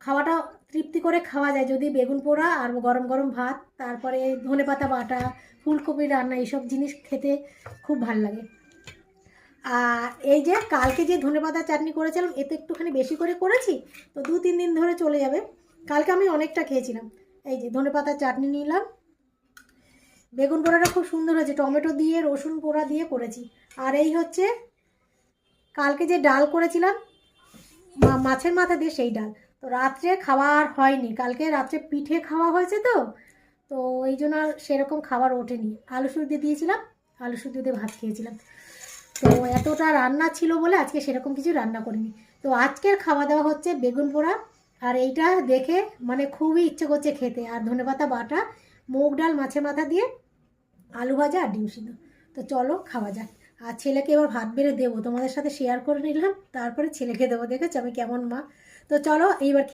খাওয়াটা তৃপ্তি করে খাওয়া যায় যদি বেগুন পোড়া আর গরম গরম ভাত, তারপরে ধনেপাতা বাটা, ফুলকপি রান্না, এইসব জিনিস খেতে খুব ভাল লাগে। আর এই যে কালকে যে ধনেপাতা চাটনি করেছিলাম, এতে একটুখানি বেশি করে করেছি, তো 2-3 দিন ধরে চলে যাবে। কালকে আমি অনেকটা খেয়েছিলাম। এই যে ধনেপাতা চাটনি নিলাম, বেগুন পোড়াটা খুব সুন্দর হয়েছে, টমেটো দিয়ে রসুন পোড়া দিয়ে করেছি। আর এই হচ্ছে কালকে যে ডাল করেছিলাম মাছের মাথা দিয়ে, সেই ডাল। তো রাত্রে খাওয়া আর হয়নি, কালকে রাত্রে পিঠে খাওয়া হয়েছে, তো তো এই জন্য আর সেরকম খাবার ওঠেনি। আলু সুদ্ধ দিয়েছিলাম, আলু সুদ্ধ দিয়ে ভাত খেয়েছিলাম। তো এতটা রান্না ছিল বলে আজকে সেরকম কিছু রান্না করিনি। তো আজকের খাওয়া দাওয়া হচ্ছে বেগুন পোড়া, আর এইটা দেখে মানে খুবই ইচ্ছে করছে খেতে। আর ধনেপাতা বাটা, মুগ ডাল মাছের মাথা দিয়ে, আলু ভাজা আর ডিম সিদ্ধ। তো চলো খাওয়া যাক। আর ছেলেকে এবার ভাত বেড়ে দেবো, তোমাদের সাথে শেয়ার করে নিলাম, তারপরে ছেলেকে দেবো। দেখেছো আমি কেমন মা। তো চলো এইবার